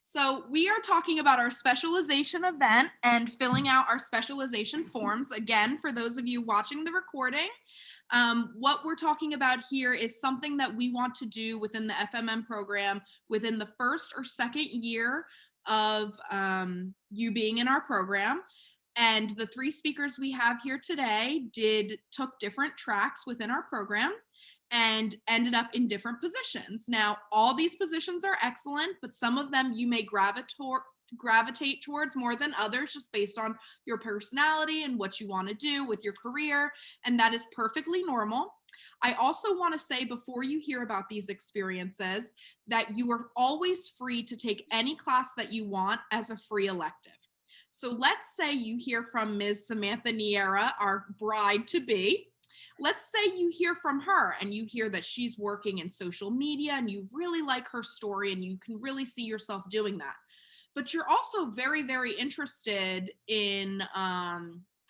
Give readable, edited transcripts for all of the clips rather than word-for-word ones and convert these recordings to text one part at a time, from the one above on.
So we are talking about our specialization event and filling out our specialization forms. Again, for those of you watching the recording, what we're talking about here is something that we want to do within the FMM program within the first or second year of you being in our program. And the three speakers we have here today took different tracks within our program and ended up in different positions. Now, all these positions are excellent, but some of them you may gravitate towards more than others just based on your personality and what you want to do with your career, and that is perfectly normal. I also want to say before you hear about these experiences that you are always free to take any class that you want as a free elective. So let's say you hear from Ms. Samantha Niera, our bride-to-be. Let's say you hear from her and you hear that she's working in social media and you really like her story and you can really see yourself doing that. But you're also very, very interested in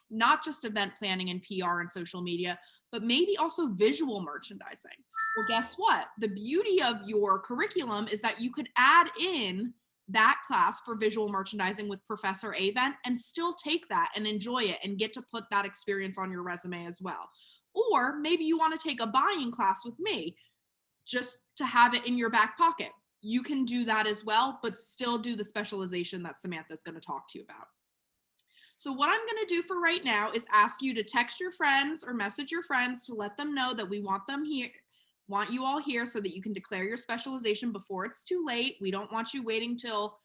not just event planning and PR and social media, but maybe also visual merchandising. Well, guess what? The beauty of your curriculum is that you could add in that class for visual merchandising with Professor Avent and still take that and enjoy it and get to put that experience on your resume as well. Or maybe you want to take a buying class with me just to have it in your back pocket. You can do that as well, but still do the specialization that Samantha is going to talk to you about. So what I'm going to do for right now is ask you to text your friends or message your friends to let them know that we want you all here so that you can declare your specialization before it's too late. We don't want you waiting till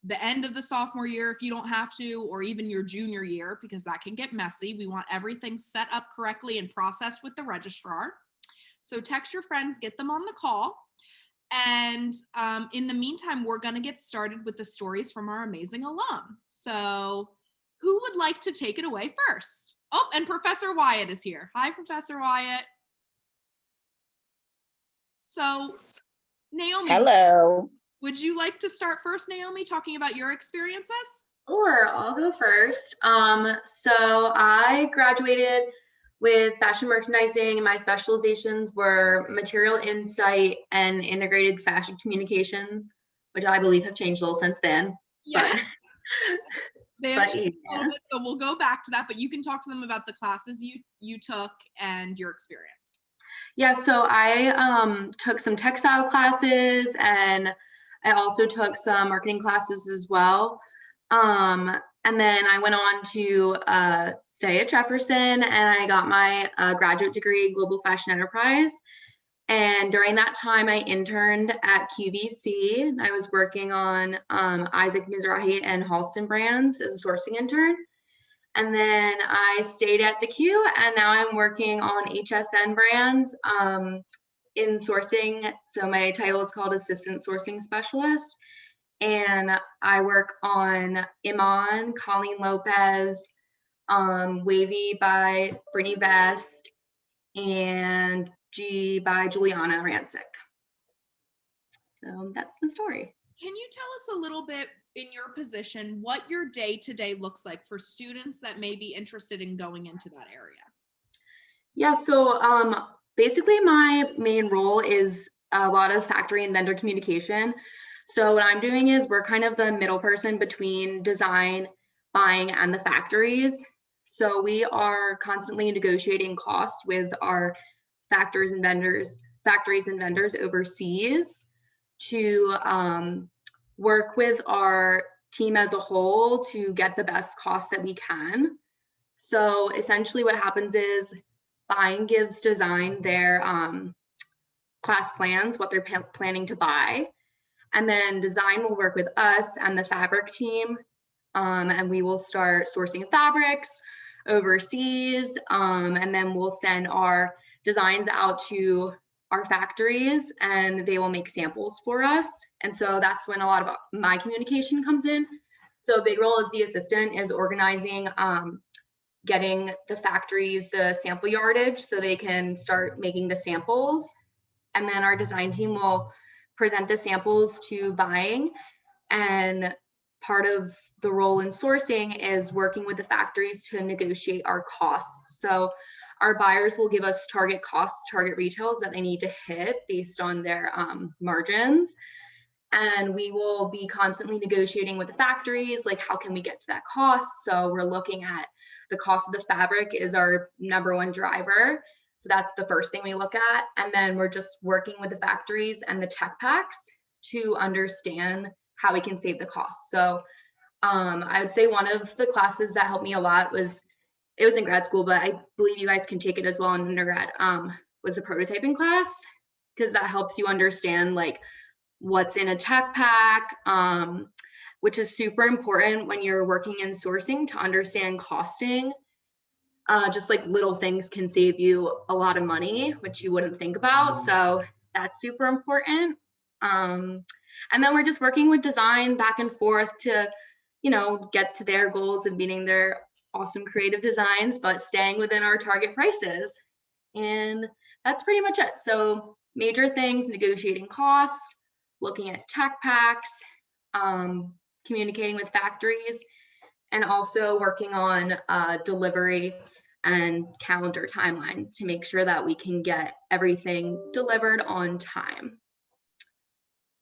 the end of the sophomore year if you don't have to, or even your junior year, because that can get messy. We want everything set up correctly and processed with the registrar. So text your friends, get them on the call. And in the meantime, we're going to get started with the stories from our amazing alum. So who would like to take it away first? Oh, and Professor Wyatt is here. Hi, Professor Wyatt. So Naomi. Hello. Would you like to start first, Naomi, talking about your experiences? Sure, I'll go first. So I graduated with fashion merchandising, and my specializations were material insight and integrated fashion communications, which I believe have changed a little since then. Yeah. They have But changed a little bit, so we'll go back to that, but you can talk to them about the classes you took and your experience. Yeah, so I took some textile classes and I also took some marketing classes as well. And then I went on to stay at Jefferson and I got my graduate degree in Global Fashion Enterprise. And during that time, I interned at QVC. I was working on Isaac Mizrahi and Halston brands as a sourcing intern. And then I stayed at the Q, and now I'm working on HSN brands in sourcing. So my title is called Assistant Sourcing Specialist. And I work on Iman, Colleen Lopez, Wavy by Brittany Best, and G by Juliana Rancic. So that's the story. Can you tell us a little bit in your position what your day-to-day looks like for students that may be interested in going into that area? Yeah, so basically my main role is a lot of factory and vendor communication. So what I'm doing is we're kind of the middle person between design, buying, and the factories. So we are constantly negotiating costs with our factories and vendors overseas to work with our team as a whole to get the best cost that we can. So essentially what happens is buying gives design their class plans, what they're planning to buy. And then design will work with us and the fabric team. And we will start sourcing fabrics overseas. And then we'll send our designs out to our factories and they will make samples for us. And so that's when a lot of my communication comes in. So a big role as the assistant is organizing, getting the factories the sample yardage so they can start making the samples. And then our design team will present the samples to buying. And part of the role in sourcing is working with the factories to negotiate our costs. So our buyers will give us target costs, target retails that they need to hit based on their margins. And we will be constantly negotiating with the factories, like how can we get to that cost? So we're looking at the cost of the fabric is our number one driver. So that's the first thing we look at. And then we're just working with the factories and the tech packs to understand how we can save the cost. So I would say one of the classes that helped me a lot was, it was in grad school, but I believe you guys can take it as well in undergrad, was the prototyping class, because that helps you understand like what's in a tech pack, which is super important when you're working in sourcing to understand costing. Just like little things can save you a lot of money, which you wouldn't think about. So that's super important. And then we're just working with design back and forth to, get to their goals of meeting their awesome creative designs, but staying within our target prices. And that's pretty much it. So major things, negotiating costs, looking at tech packs, communicating with factories, and also working on delivery and calendar timelines to make sure that we can get everything delivered on time.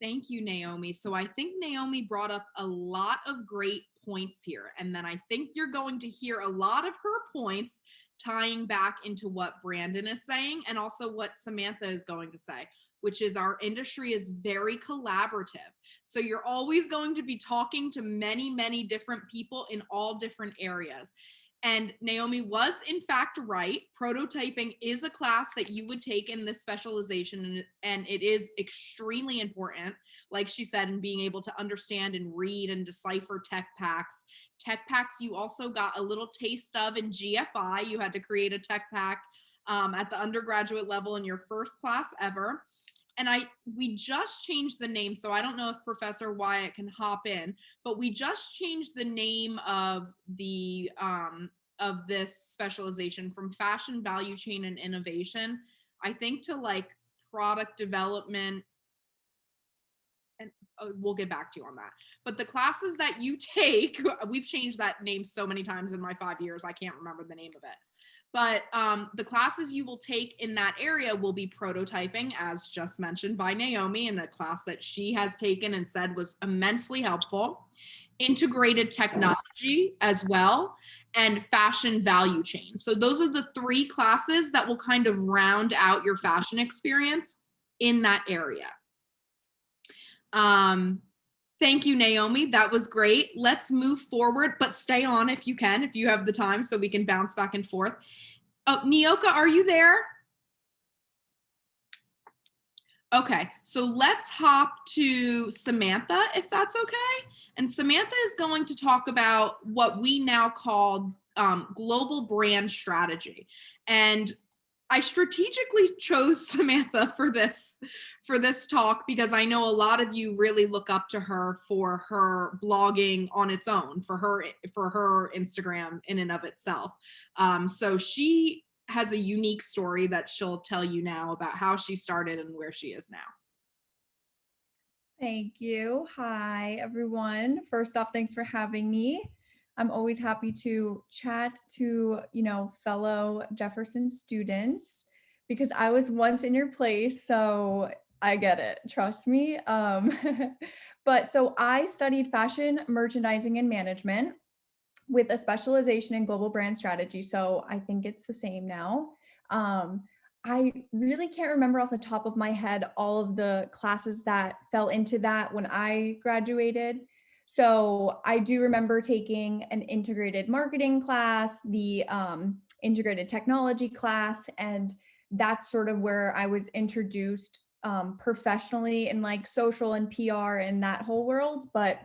Thank you, Naomi. So I think Naomi brought up a lot of great points here. And then I think you're going to hear a lot of her points tying back into what Brandon is saying and also what Samantha is going to say, which is our industry is very collaborative. So you're always going to be talking to many, many different people in all different areas. And Naomi was in fact right. Prototyping is a class that you would take in this specialization, and it is extremely important, like she said, in being able to understand and read and decipher tech packs. Tech packs you also got a little taste of in GFI. You had to create a tech pack at the undergraduate level in your first class ever. And we just changed the name, so I don't know if Professor Wyatt can hop in, but we just changed the name of the of this specialization from fashion value chain and innovation, I think, to like product development, and we'll get back to you on that. But the classes that you take, we've changed that name so many times in my 5 years, I can't remember the name of it. But the classes you will take in that area will be prototyping, as just mentioned by Naomi, in a class that she has taken and said was immensely helpful, integrated technology as well, and fashion value chain. So those are the 3 classes that will kind of round out your fashion experience in that area. Thank you, Naomi. That was great. Let's move forward, but stay on if you can, if you have the time, so we can bounce back and forth. Oh, Nyoka, are you there? Okay, so let's hop to Samantha, if that's okay. And Samantha is going to talk about what we now call global brand strategy. And I strategically chose Samantha for this talk because I know a lot of you really look up to her for her blogging on its own, for her Instagram in and of itself. So she has a unique story that she'll tell you now about how she started and where she is now. Thank you. Hi, everyone. First off, thanks for having me. I'm always happy to chat to, fellow Jefferson students because I was once in your place, so I get it. Trust me. But so I studied fashion, merchandising, and management with a specialization in global brand strategy. So I think it's the same now. I really can't remember off the top of my head all of the classes that fell into that when I graduated. So I do remember taking an integrated marketing class, the integrated technology class, and that's sort of where I was introduced professionally in like social and PR and that whole world. But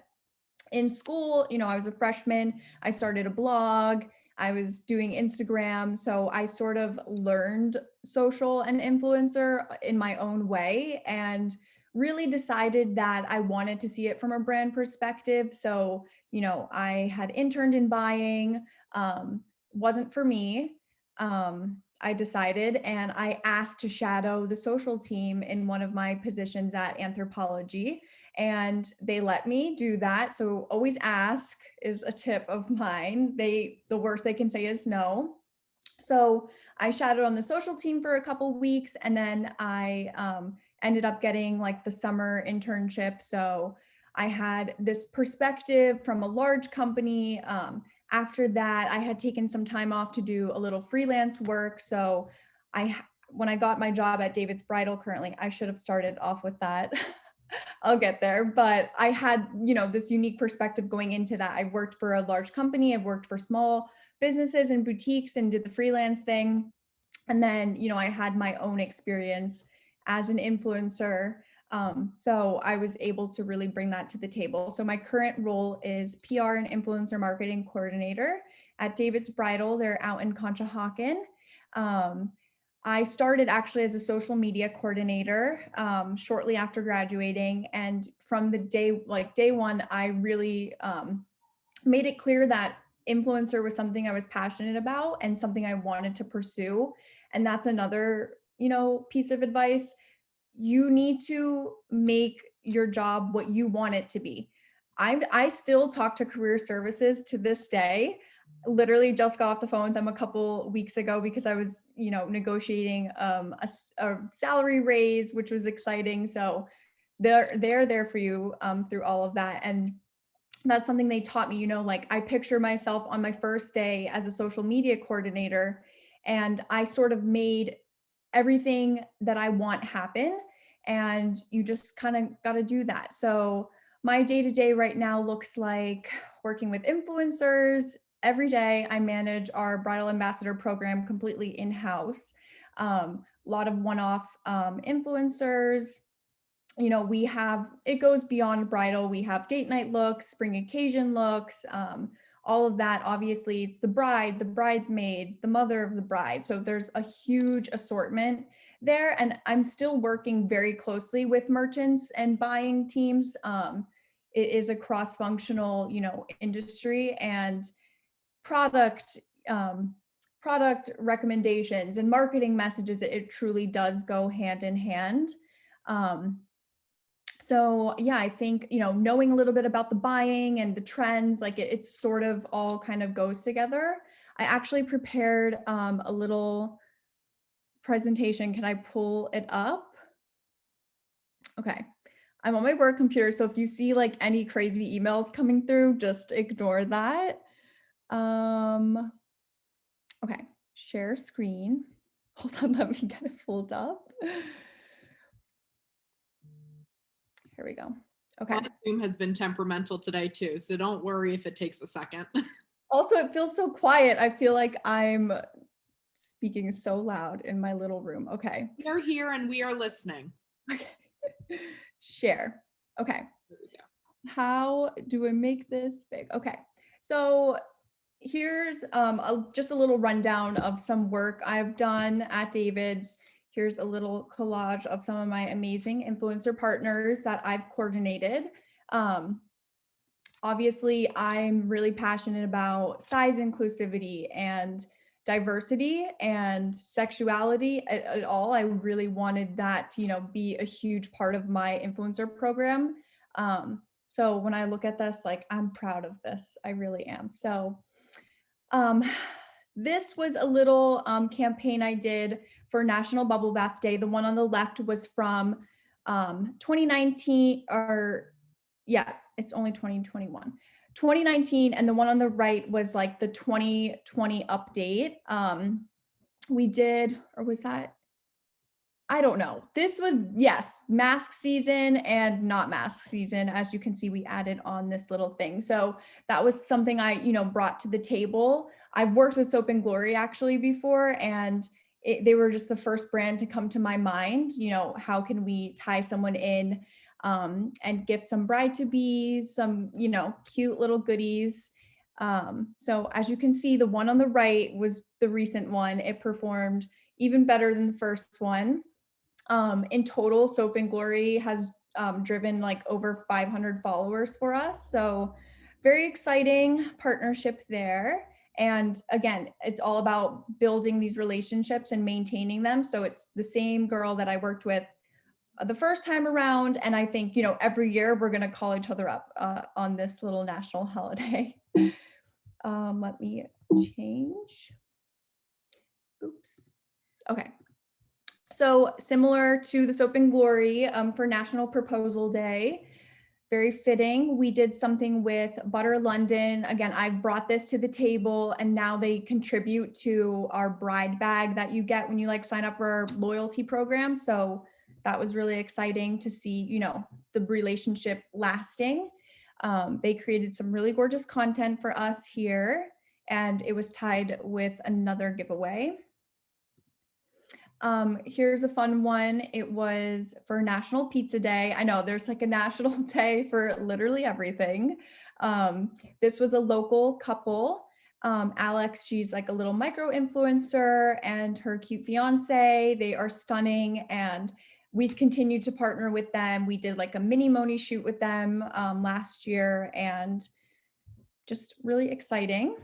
in school, I was a freshman, I started a blog, I was doing Instagram. So I sort of learned social and influencer in my own way and really decided that I wanted to see it from a brand perspective. So, I had interned in buying, wasn't for me. I decided and I asked to shadow the social team in one of my positions at Anthropology, and they let me do that. So always ask is a tip of mine. The worst they can say is no. So I shadowed on the social team for a couple weeks, and then I ended up getting like the summer internship. So I had this perspective from a large company. After that, I had taken some time off to do a little freelance work. So when I got my job at David's Bridal currently, I should have started off with that. I'll get there. But I had, this unique perspective going into that. I worked for a large company. I worked for small businesses and boutiques and did the freelance thing. And then, I had my own experience as an influencer. So I was able to really bring that to the table. So my current role is PR and influencer marketing coordinator at David's Bridal. They're out in Conshohocken. I started actually as a social media coordinator shortly after graduating. And from the day one, I really made it clear that influencer was something I was passionate about and something I wanted to pursue. And that's another, piece of advice. You need to make your job what you want it to be. I still talk to career services to this day. Literally just got off the phone with them a couple weeks ago because I was, negotiating a salary raise, which was exciting. So they're there for you through all of that. And that's something they taught me, like I picture myself on my first day as a social media coordinator, and I sort of made everything that I want happen. And you just kind of got to do that. So my day-to-day right now looks like working with influencers. Every day I manage our bridal ambassador program completely in-house. A lot of one-off influencers. It goes beyond bridal. We have date night looks, spring occasion looks, all of that. Obviously, it's the bride, the bridesmaids, the mother of the bride. So there's a huge assortment there. And I'm still working very closely with merchants and buying teams. It is a cross-functional, industry, and product product recommendations and marketing messages. It truly does go hand in hand. So yeah, I think, knowing a little bit about the buying and the trends, like it sort of all kind of goes together. I actually prepared a little presentation. Can I pull it up? Okay. I'm on my work computer, so if you see like any crazy emails coming through, just ignore that. Okay, share screen. Hold on, let me get it pulled up. Here we go. Okay. My Zoom has been temperamental today too, so don't worry if it takes a second. Also, it feels so quiet. I feel like I'm speaking so loud in my little room. Okay. We are here and we are listening. Okay. Share. Okay. There we go. How do I make this big? Okay. So here's just a little rundown of some work I've done at David's. Here's a little collage of some of my amazing influencer partners that I've coordinated. Obviously, I'm really passionate about size inclusivity and diversity and sexuality at all. I really wanted that to, be a huge part of my influencer program. So when I look at this, like, I'm proud of this. I really am. So this was a little campaign I did for National Bubble Bath Day. The one on the left was from 2019, or yeah, it's only 2021. 2019, and the one on the right was like the 2020 update. We did, or was that? I don't know. This was, yes, mask season and not mask season. As you can see, we added on this little thing. So that was something I, brought to the table. I've worked with Soap and Glory actually before, and they were just the first brand to come to my mind. How can we tie someone in and gift some bride-to-bes, some, cute little goodies. So as you can see, the one on the right was the recent one. It performed even better than the first one. In total, Soap and Glory has driven like over 500 followers for us. So very exciting partnership there. And again, it's all about building these relationships and maintaining them. So it's the same girl that I worked with the first time around. And I think, every year we're going to call each other up on this little national holiday. Let me change. Oops. Okay. So similar to the Soap and Glory for National Proposal Day, very fitting. We did something with Butter London. Again, I brought this to the table and now they contribute to our bride bag that you get when you like sign up for our loyalty program. So that was really exciting to see, you know, the relationship lasting. They created some really gorgeous content for us here and it was tied with another giveaway. Here's a fun one. It was for National Pizza Day. I know there's like a national day for literally everything. This was a local couple. Alex, she's like a little micro influencer, and her cute fiance. They are stunning, and we've continued to partner with them. We did like a mini Moni shoot with them last year, and just really exciting.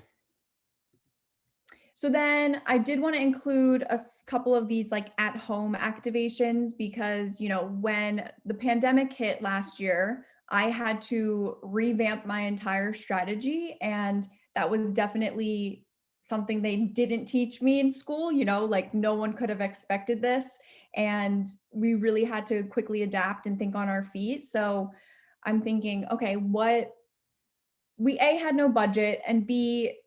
So then I did want to include a couple of these like at home activations because, you know, when the pandemic hit last year, I had to revamp my entire strategy. And that was definitely something they didn't teach me in school. You know, like no one could have expected this. And we really had to quickly adapt and think on our feet. So I'm thinking, okay, what we A had no budget and B,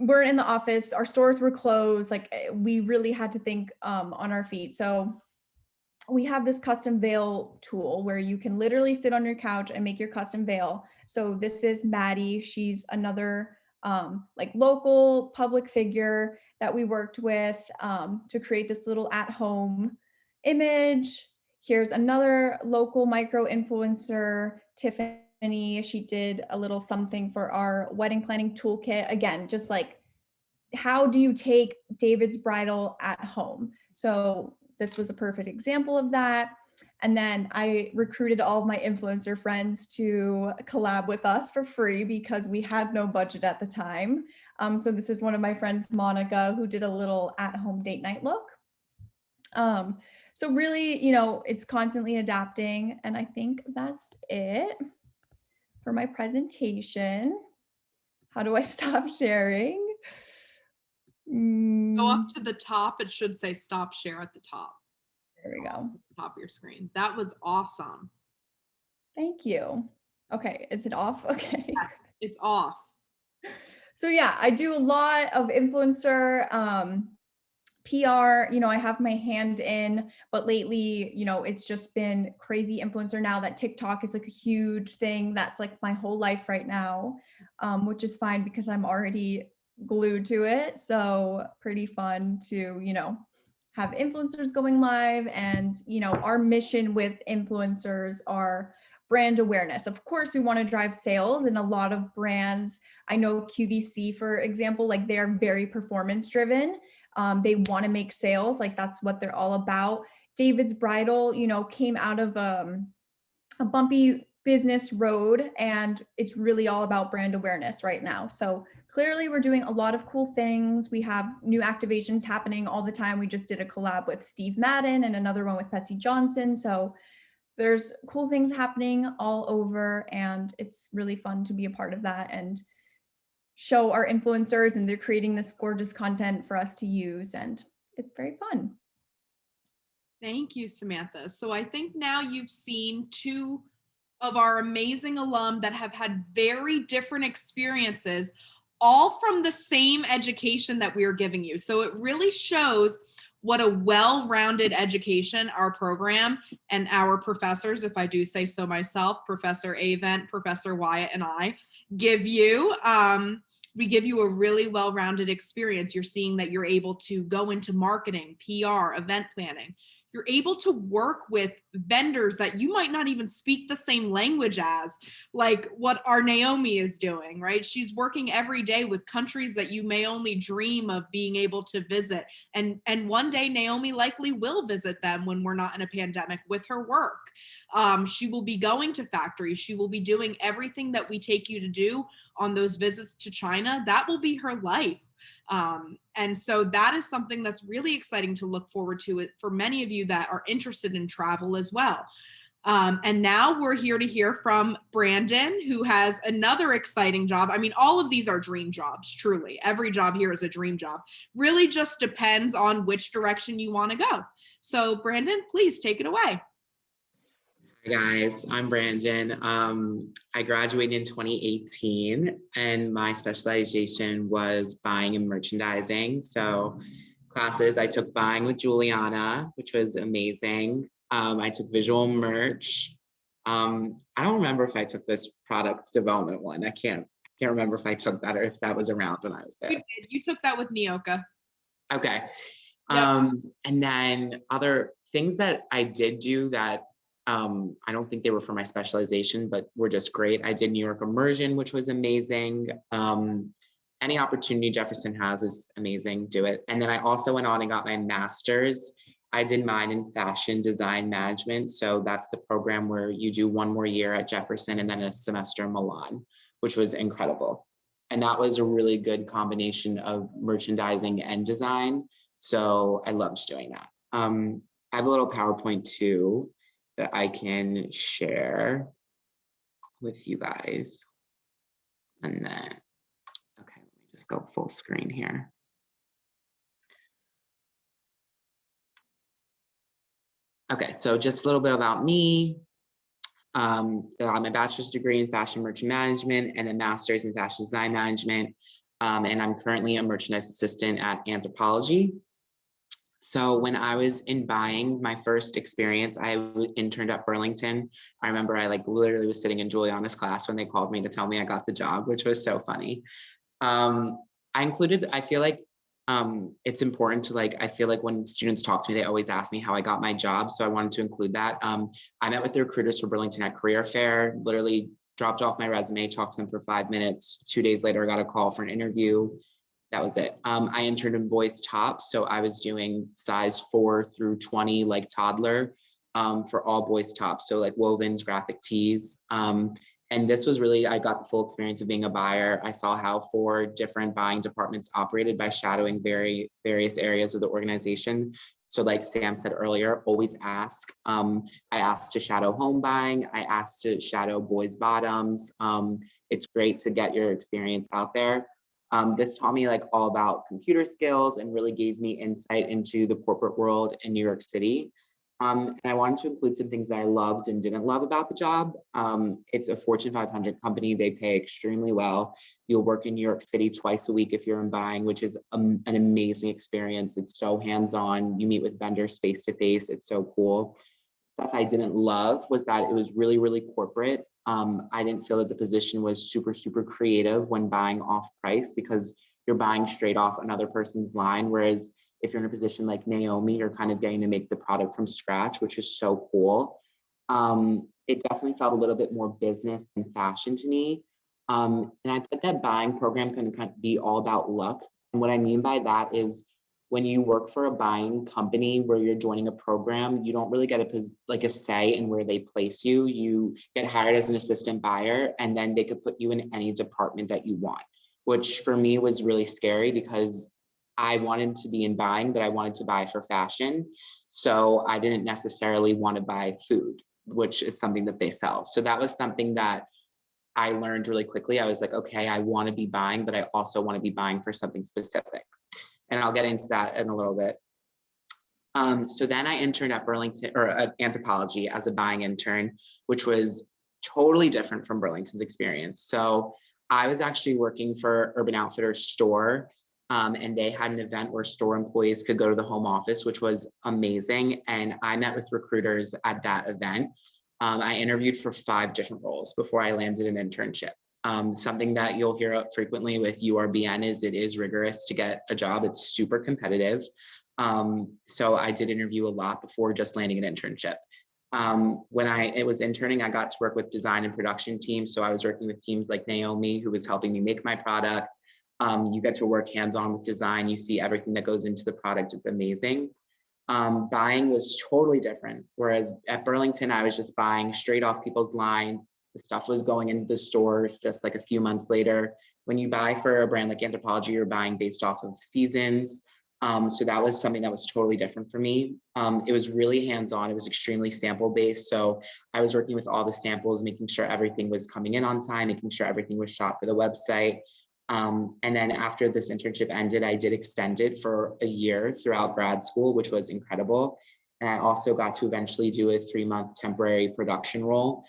we're in the office, our stores were closed, like we really had to think on our feet. So we have this custom veil tool where you can literally sit on your couch and make your custom veil. So this is Maddie. She's another like local public figure that we worked with to create this little at-home image. Here's another local micro influencer, Tiffany. She did a little something for our wedding planning toolkit. Again, just like how do you take David's bridal at home? So this was a perfect example of that. And then I recruited all of my influencer friends to collab with us for free because we had no budget at the time. So this is one of my friends, Monica, who did a little at-home date night look. So really, you know, it's constantly adapting. And I think that's it for my presentation. How do I stop sharing? Go up to the top. It should say stop share at the top. There we go. Top of your screen. That was awesome. Thank you. Okay, is it off? Okay. Yes, it's off. So yeah, I do a lot of influencer PR, you know, I have my hand in, but lately, you know, it's just been crazy influencer now that TikTok is like a huge thing. That's like my whole life right now, which is fine because I'm already glued to it. So pretty fun to, you know, have influencers going live. And, you know, our mission with influencers are brand awareness. Of course, we want to drive sales, and a lot of brands, I know QVC, for example, like they're very performance driven. They want to make sales, like that's what they're all about. David's Bridal, you know, came out of a bumpy business road, and it's really all about brand awareness right now. So clearly we're doing a lot of cool things. We have new activations happening all the time. We just did a collab with Steve Madden and another one with Betsy Johnson. So there's cool things happening all over, and it's really fun to be a part of that and show our influencers, and they're creating this gorgeous content for us to use, and it's very fun. Thank you, Samantha. So I think now you've seen two of our amazing alum that have had very different experiences, all from the same education that we are giving you. So it really shows what a well-rounded education our program and our professors, if I do say so myself, Professor Avent, Professor Wyatt, and I give you. We give you a really well-rounded experience. You're seeing that you're able to go into marketing, PR, event planning. You're able to work with vendors that you might not even speak the same language as, like what our Naomi is doing, right? She's working every day with countries that you may only dream of being able to visit. And one day Naomi likely will visit them when we're not in a pandemic with her work. She will be going to factories. She will be doing everything that we take you to do on those visits to China. That will be her life. And so that is something that's really exciting to look forward to for many of you that are interested in travel as well. And now we're here to hear from Brandon, who has another exciting job. I mean, all of these are dream jobs, truly. Every job here is a dream job. Really just depends on which direction you want to go. So Brandon, please take it away. Hi guys, I'm Brandon. I graduated in 2018 and my specialization was buying and merchandising. So classes, I took buying with Juliana, which was amazing. I took visual merch. I don't remember if I took this product development one. I can't remember if I took that or if that was around when I was there. You did. You took that with Nioka. Okay. Yep. And then other things that I did do that I don't think they were for my specialization, but were just great. I did New York immersion, which was amazing. Any opportunity Jefferson has is amazing, do it. And then I also went on and got my master's. I did mine in fashion design management. So that's the program where you do one more year at Jefferson and then a semester in Milan, which was incredible. And that was a really good combination of merchandising and design. So I loved doing that. I have a little PowerPoint too that I can share with you guys. And then, okay, let me just go full screen here. Okay, so just a little bit about me. I got my bachelor's degree in fashion merchant management and a master's in fashion design management. And I'm currently a merchandise assistant at Anthropologie. So when I was in buying, my first experience, I interned at Burlington. I remember I literally was sitting in Juliana's class when they called me to tell me I got the job, which was so funny. I feel like it's important to I feel like when students talk to me, they always ask me how I got my job. So I wanted to include that. I met with the recruiters for Burlington at career fair, literally dropped off my resume, talked to them for 5 minutes. 2 days later, I got a call for an interview. That was it. I interned in boys tops. So I was doing size 4 through 20, toddler, for all boys tops. So wovens, graphic tees. And this was really, I got the full experience of being a buyer. I saw how 4 different buying departments operated by shadowing various areas of the organization. So like Sam said earlier, always ask. I asked to shadow home buying. I asked to shadow boys bottoms. It's great to get your experience out there. This taught me all about computer skills and really gave me insight into the corporate world in New York City. And I wanted to include some things that I loved and didn't love about the job. It's a Fortune 500 company. They pay extremely well. You'll work in New York City twice a week if you're in buying, which is an amazing experience. It's so hands-on. You meet with vendors face-to-face. It's so cool. Stuff I didn't love was that it was really, really corporate. I didn't feel that the position was super, super creative when buying off price because you're buying straight off another person's line. Whereas if you're in a position like Naomi, you're kind of getting to make the product from scratch, which is so cool. It definitely felt a little bit more business than fashion to me. And I put that buying program can kind of be all about luck. And what I mean by that is when you work for a buying company where you're joining a program, you don't really get a say in where they place you. You get hired as an assistant buyer, and then they could put you in any department that you want, which for me was really scary because I wanted to be in buying, but I wanted to buy for fashion. So I didn't necessarily want to buy food, which is something that they sell. So that was something that I learned really quickly. I was like, okay, I want to be buying, but I also want to be buying for something specific. And I'll get into that in a little bit. So then I interned at Burlington or at Anthropologie as a buying intern, which was totally different from Burlington's experience. So I was actually working for Urban Outfitters store, and they had an event where store employees could go to the home office, which was amazing. And I met with recruiters at that event. I interviewed for 5 different roles before I landed an internship. Something that you'll hear frequently with URBN is it is rigorous to get a job. It's super competitive. So I did interview a lot before just landing an internship. When I was interning, I got to work with design and production teams. So I was working with teams like Naomi, who was helping me make my product. You get to work hands-on with design. You see everything that goes into the product. It's amazing. Buying was totally different. Whereas at Burlington, I was just buying straight off people's lines. The stuff was going into the stores just a few months later. When you buy for a brand like Anthropologie, you're buying based off of seasons. So that was something that was totally different for me. It was really hands-on. It was extremely sample-based. So I was working with all the samples, making sure everything was coming in on time, making sure everything was shot for the website. And then after this internship ended, I did extend it for a year throughout grad school, which was incredible. And I also got to eventually do a 3-month temporary production role,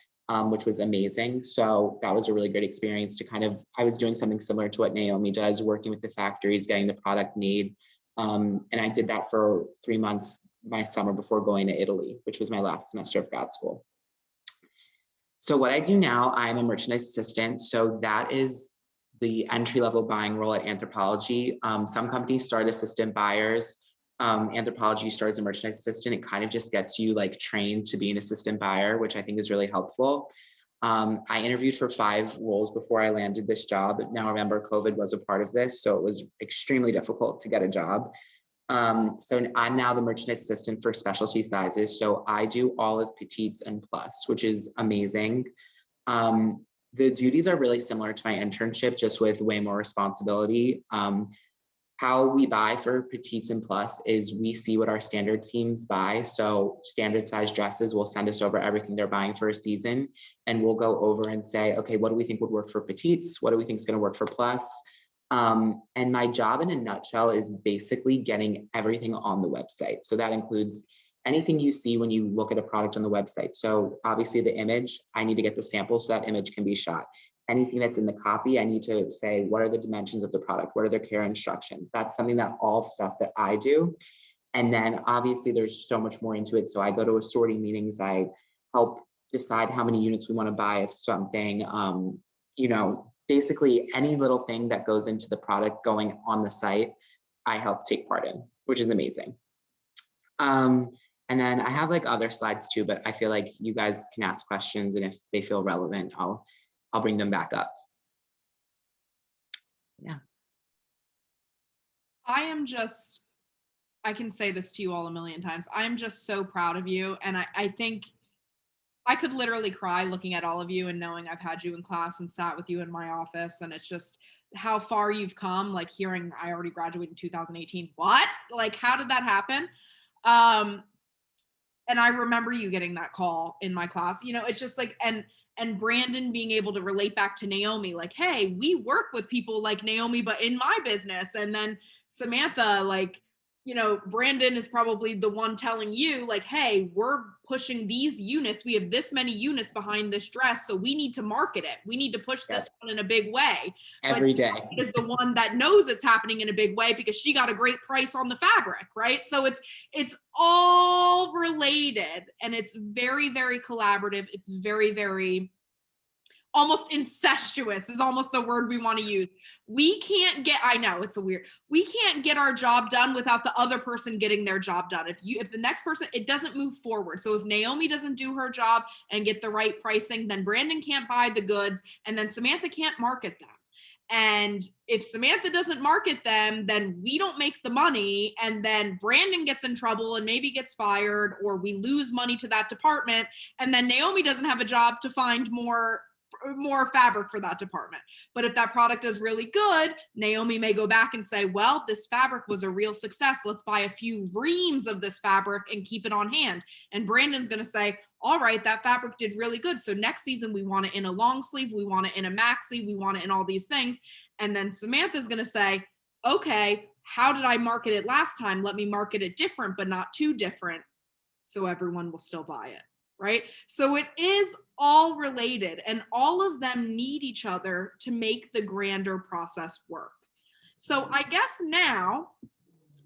which was amazing. So that was a really great experience to I was doing something similar to what Naomi does, working with the factories, getting the product made. And I did that for 3 months my summer before going to Italy, which was my last semester of grad school. So what I do now, I'm a merchandise assistant. So that is the entry-level buying role at Anthropologie. Some companies start assistant buyers. Anthropologie starts a merchandise assistant. It kind of just gets you like trained to be an assistant buyer, which I think is really helpful. I interviewed for 5 roles before I landed this job. Now remember, COVID was a part of this, so it was extremely difficult to get a job. So I'm now the merchandise assistant for specialty sizes. So I do all of petites and plus, which is amazing. The duties are really similar to my internship, just with way more responsibility. How we buy for petites and plus is we see what our standard teams buy. So standard size dresses will send us over everything they're buying for a season. And we'll go over and say, okay, what do we think would work for petites? What do we think is going to work for plus? And my job in a nutshell is basically getting everything on the website. So that includes anything you see when you look at a product on the website. So obviously the image, I need to get the sample so that image can be shot. Anything that's in the copy, I need to say, what are the dimensions of the product? What are their care instructions? That's something that all stuff that I do. And then obviously there's so much more into it. So I go to assorting meetings. I help decide how many units we want to buy of something, basically any little thing that goes into the product going on the site, I help take part in, which is amazing. And then I have like other slides too, but I feel like you guys can ask questions, and if they feel relevant, I'll bring them back up. Yeah. I can say this to you all a million times. I'm just so proud of you. And I think I could literally cry looking at all of you and knowing I've had you in class and sat with you in my office. And it's just how far you've come, like hearing I already graduated in 2018. What? Like, how did that happen? And I remember you getting that call in my class. It's just like, and Brandon being able to relate back to Naomi, like, hey, we work with people like Naomi, but in my business. And then Samantha, like, Brandon is probably the one telling you, like, hey, we're pushing these units. We have this many units behind this dress, so we need to market it. We need to push this one in a big way. Every day is the one that knows it's happening in a big way because she got a great price on the fabric, right? So it's all related, and it's very, very collaborative. It's very, very almost incestuous is almost the word we want to use. We can't get our job done without the other person getting their job done. If the next person, it doesn't move forward. So if Naomi doesn't do her job and get the right pricing, then Brandon can't buy the goods, and then Samantha can't market them. And if Samantha doesn't market them, then we don't make the money, and then Brandon gets in trouble and maybe gets fired, or we lose money to that department, and then Naomi doesn't have a job to find more fabric for that department. But if that product is really good, Naomi may go back and say, well, this fabric was a real success. Let's buy a few reams of this fabric and keep it on hand. And Brandon's going to say, all right, that fabric did really good. So next season, we want it in a long sleeve. We want it in a maxi. We want it in all these things. And then Samantha's going to say, okay, how did I market it last time? Let me market it different, but not too different, so everyone will still buy it. Right? So it is all related, and all of them need each other to make the grander process work. So I guess now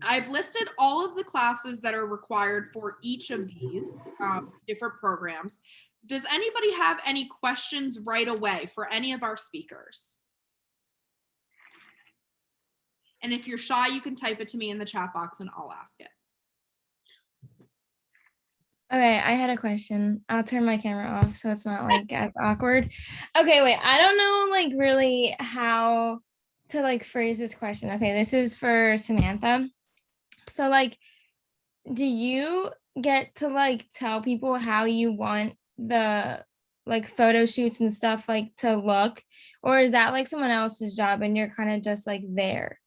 I've listed all of the classes that are required for each of these different programs. Does anybody have any questions right away for any of our speakers? And if you're shy, you can type it to me in the chat box and I'll ask it. Okay, I had a question. I'll turn my camera off so it's not like as awkward. Okay, wait, I don't know like really how to like phrase this question. Okay, this is for Samantha. So like, do you get to like tell people how you want the like photo shoots and stuff like to look, or is that like someone else's job and you're kind of just like there?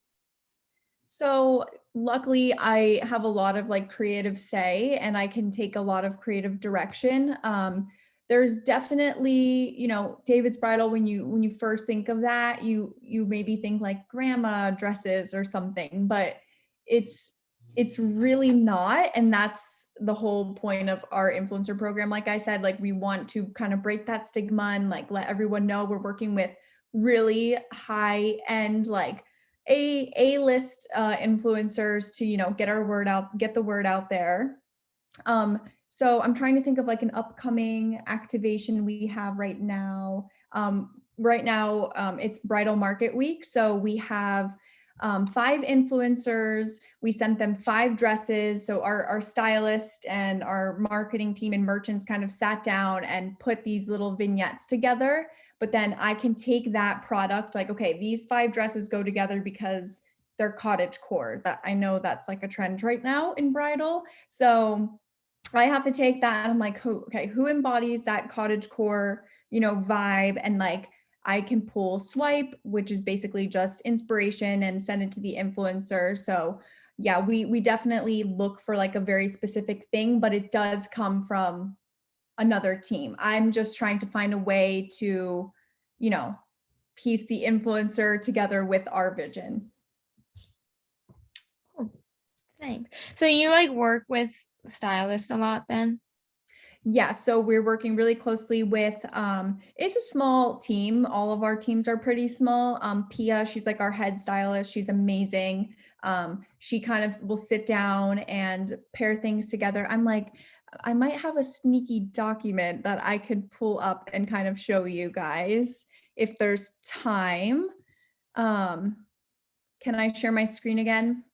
So luckily I have a lot of like creative say and I can take a lot of creative direction. There's definitely, you know, David's Bridal, when you first think of that, you maybe think like grandma dresses or something, but it's really not. And that's the whole point of our influencer program. Like I said, like we want to kind of break that stigma and like let everyone know we're working with really high end, like A-list influencers to, you know, get the word out there. So I'm trying to think of like an upcoming activation we have right now. It's Bridal Market Week. So we have 5 influencers. We sent them 5 dresses. So our stylist and our marketing team and merchants kind of sat down and put these little vignettes together. But then I can take that product, like, okay, these 5 dresses go together because they're cottage core. That I know that's like a trend right now in bridal. So I have to take that and I'm like, who embodies that cottage core, you know, vibe? And like, I can pull swipe, which is basically just inspiration, and send it to the influencer. So yeah, we definitely look for like a very specific thing, but it does come from another team. I'm just trying to find a way to, you know, piece the influencer together with our vision. Oh, thanks. So you like work with stylists a lot then? Yeah, so we're working really closely with, it's a small team. All of our teams are pretty small. Pia, she's like our head stylist. She's amazing. She kind of will sit down and pair things together. I'm like, I might have a sneaky document that I could pull up and kind of show you guys if there's time. Can I share my screen again?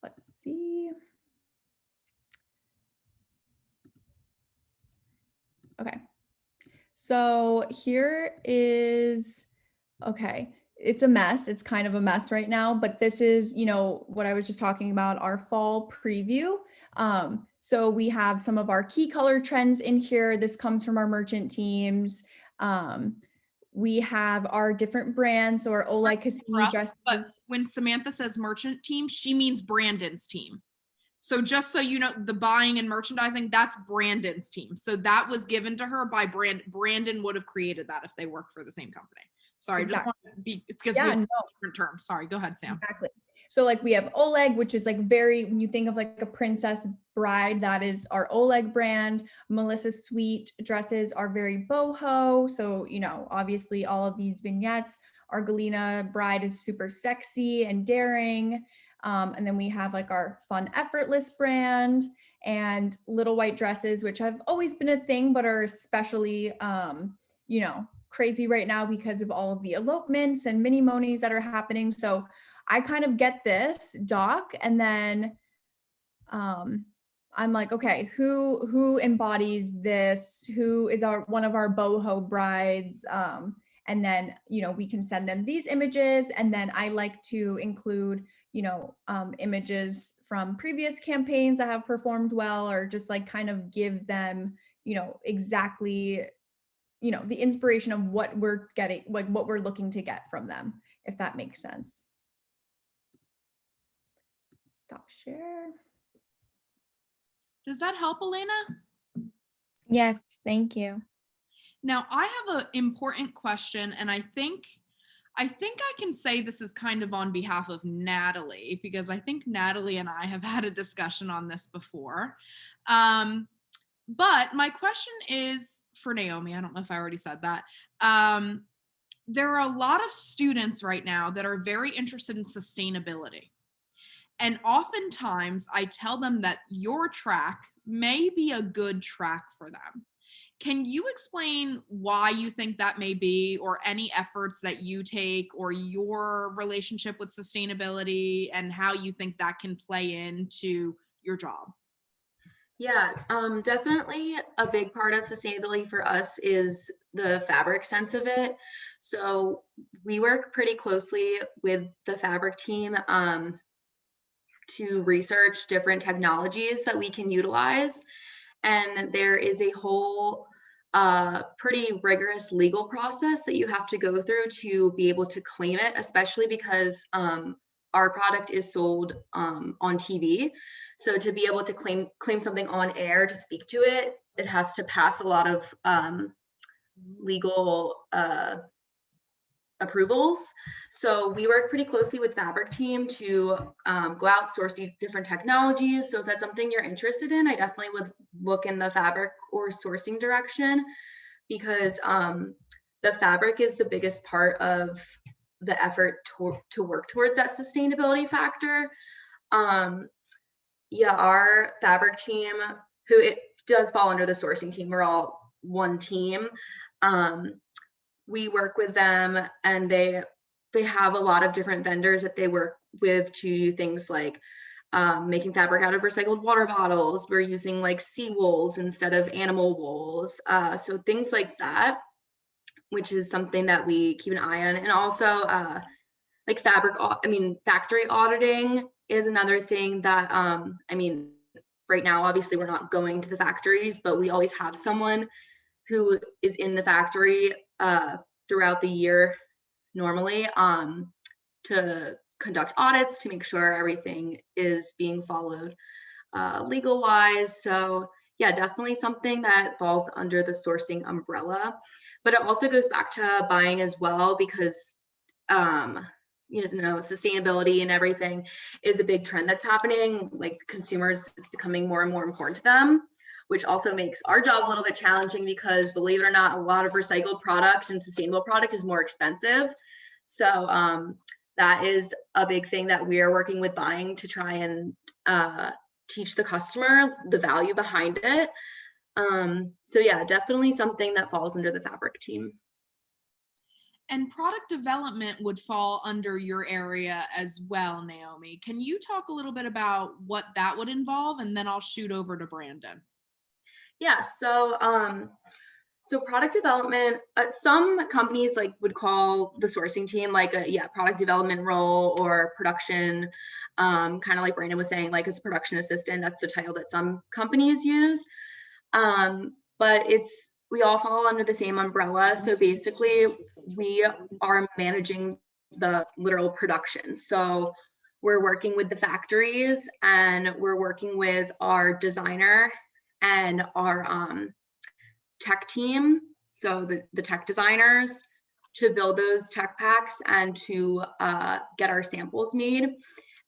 Let's see. Okay. So here is, okay, it's a mess. It's kind of a mess right now, but this is, you know, what I was just talking about, our fall preview. So we have some of our key color trends in here. This comes from our merchant teams. We have our different brands, or Oleg Cassini dresses. But when Samantha says merchant team, she means Brandon's team. So just so you know, the buying and merchandising, that's Brandon's team. So that was given to her by Brandon would have created that if they worked for the same company. Sorry, exactly. Just want to be, because we have different terms. Sorry, go ahead, Sam. Exactly. So like we have Oleg, which is like very, when you think of like a princess bride, that is our Oleg brand. Melissa Sweet dresses are very boho. So, you know, obviously all of these vignettes. Our Galena bride is super sexy and daring. And then we have like our Fun Effortless brand and Little White Dresses, which have always been a thing, but are especially, you know, crazy right now because of all of the elopements and mini monies that are happening. So I kind of get this doc, and then I'm like, okay, who embodies this? Who is one of our boho brides? And then, you know, we can send them these images, and then I like to include, you know, images from previous campaigns that have performed well, or just like kind of give them, you know, exactly, you know, the inspiration of what we're getting, like what we're looking to get from them, if that makes sense. Stop share. Does that help, Elena? Yes, thank you. Now I have an important question, and I think I can say this is kind of on behalf of Natalie, because I think Natalie and I have had a discussion on this before. But my question is for Naomi. I don't know if I already said that. There are a lot of students right now that are very interested in sustainability. And oftentimes I tell them that your track may be a good track for them. Can you explain why you think that may be, or any efforts that you take, or your relationship with sustainability and how you think that can play into your job? Yeah, definitely a big part of sustainability for us is the fabric sense of it. So we work pretty closely with the fabric team to research different technologies that we can utilize. And there is a whole a pretty rigorous legal process that you have to go through to be able to claim it, especially because our product is sold on TV. So to be able to claim something on air, to speak to it, it has to pass a lot of legal approvals. So we work pretty closely with fabric team to go out, source these different technologies. So if that's something you're interested in, I definitely would look in the fabric or sourcing direction, because the fabric is the biggest part of the effort to work towards that sustainability factor. Yeah, our fabric team, who it does fall under the sourcing team, we're all one team. We work with them, and they have a lot of different vendors that they work with to do things like making fabric out of recycled water bottles. We're using like sea wools instead of animal wools. So things like that, which is something that we keep an eye on. And also like factory auditing is another thing that, right now, obviously we're not going to the factories, but we always have someone who is in the factory throughout the year normally to conduct audits to make sure everything is being followed legal wise. So yeah, definitely something that falls under the sourcing umbrella, but it also goes back to buying as well, because sustainability and everything is a big trend that's happening. Like consumers, it's becoming more and more important to them, which also makes our job a little bit challenging, because believe it or not, a lot of recycled product and sustainable product is more expensive. So that is a big thing that we are working with buying to try and teach the customer the value behind it. So yeah, definitely something that falls under the fabric team. And product development would fall under your area as well, Naomi. Can you talk a little bit about what that would involve? And then I'll shoot over to Brandon. Yeah, so product development, some companies like would call the sourcing team like a product development role or production, kind of like Brandon was saying, like it's a production assistant. That's the title that some companies use. But we all fall under the same umbrella. So basically we are managing the literal production. So we're working with the factories, and we're working with our designer and our tech team, so the tech designers, to build those tech packs and to get our samples made.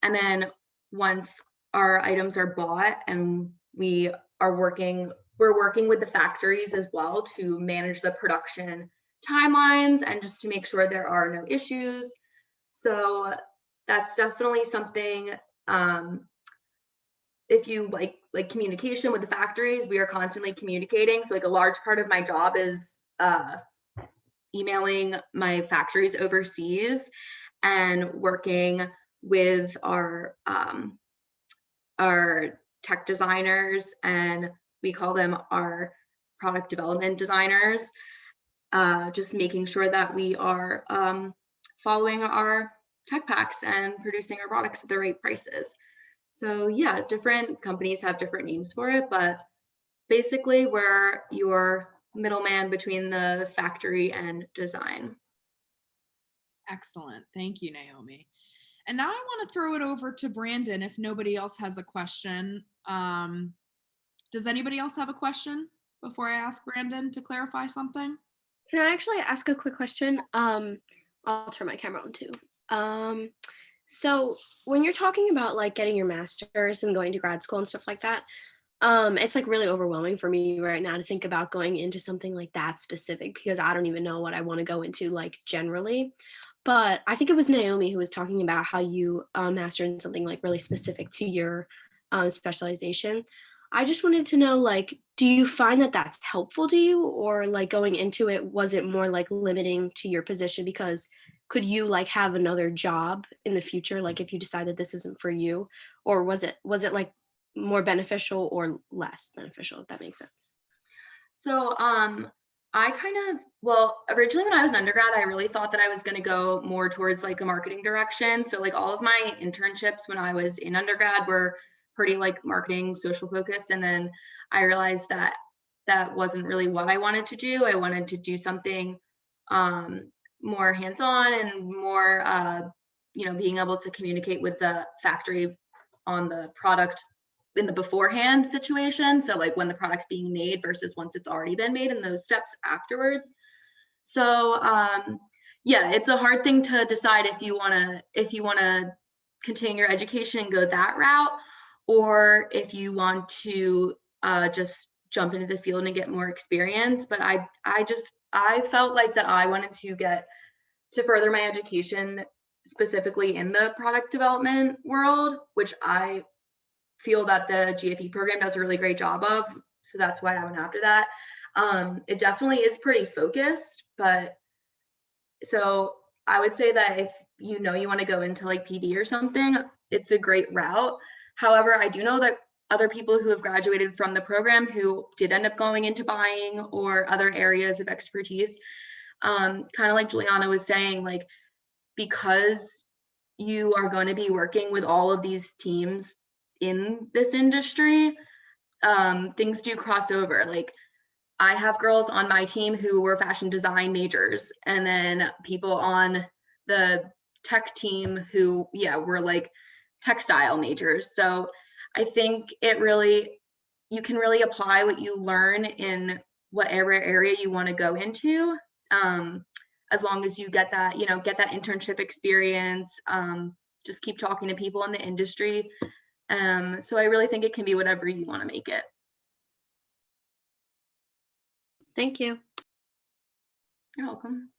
And then once our items are bought, and we're working with the factories as well to manage the production timelines and just to make sure there are no issues. So that's definitely something, if you like communication with the factories, we are constantly communicating. So like a large part of my job is emailing my factories overseas and working with our tech designers, and we call them our product development designers, just making sure that we are following our tech packs and producing our products at the right prices. So yeah, different companies have different names for it, but basically we're your middleman between the factory and design. Excellent. Thank you, Naomi. And now I want to throw it over to Brandon if nobody else has a question. Does anybody else have a question before I ask Brandon to clarify something? Can I actually ask a quick question? I'll turn my camera on too. So when you're talking about like getting your master's and going to grad school and stuff like that, it's like really overwhelming for me right now to think about going into something like that specific, because I don't even know what I want to go into like generally. But I think it was Naomi who was talking about how you mastered in something like really specific to your specialization. I just wanted to know, like, do you find that that's helpful to you, or like going into it, was it more like limiting to your position? Because could you like have another job in the future, like if you decided this isn't for you, or was it like more beneficial or less beneficial, if that makes sense? So originally when I was an undergrad, I really thought that I was going to go more towards like a marketing direction. So like all of my internships when I was in undergrad were pretty like marketing, social focused. And then I realized that that wasn't really what I wanted to do. I wanted to do something more hands-on and more, being able to communicate with the factory on the product in the beforehand situation. So like when the product's being made versus once it's already been made and those steps afterwards. So yeah, it's a hard thing to decide if you want to continue your education and go that route, or if you want to just jump into the field and get more experience. But I felt like that I wanted to get to further my education specifically in the product development world, which I feel that the GFE program does a really great job of. So that's why I went after that. It definitely is pretty focused, but so I would say that if you want to go into like PD or something, it's a great route. However, I do know that other people who have graduated from the program who did end up going into buying or other areas of expertise, kind of like Juliana was saying, like, because you are going to be working with all of these teams in this industry, things do cross over. Like, I have girls on my team who were fashion design majors, and then people on the tech team who, were like textile majors. So I think you can really apply what you learn in whatever area you want to go into, as long as you get that internship experience, just keep talking to people in the industry. So I really think it can be whatever you want to make it. Thank you. You're welcome.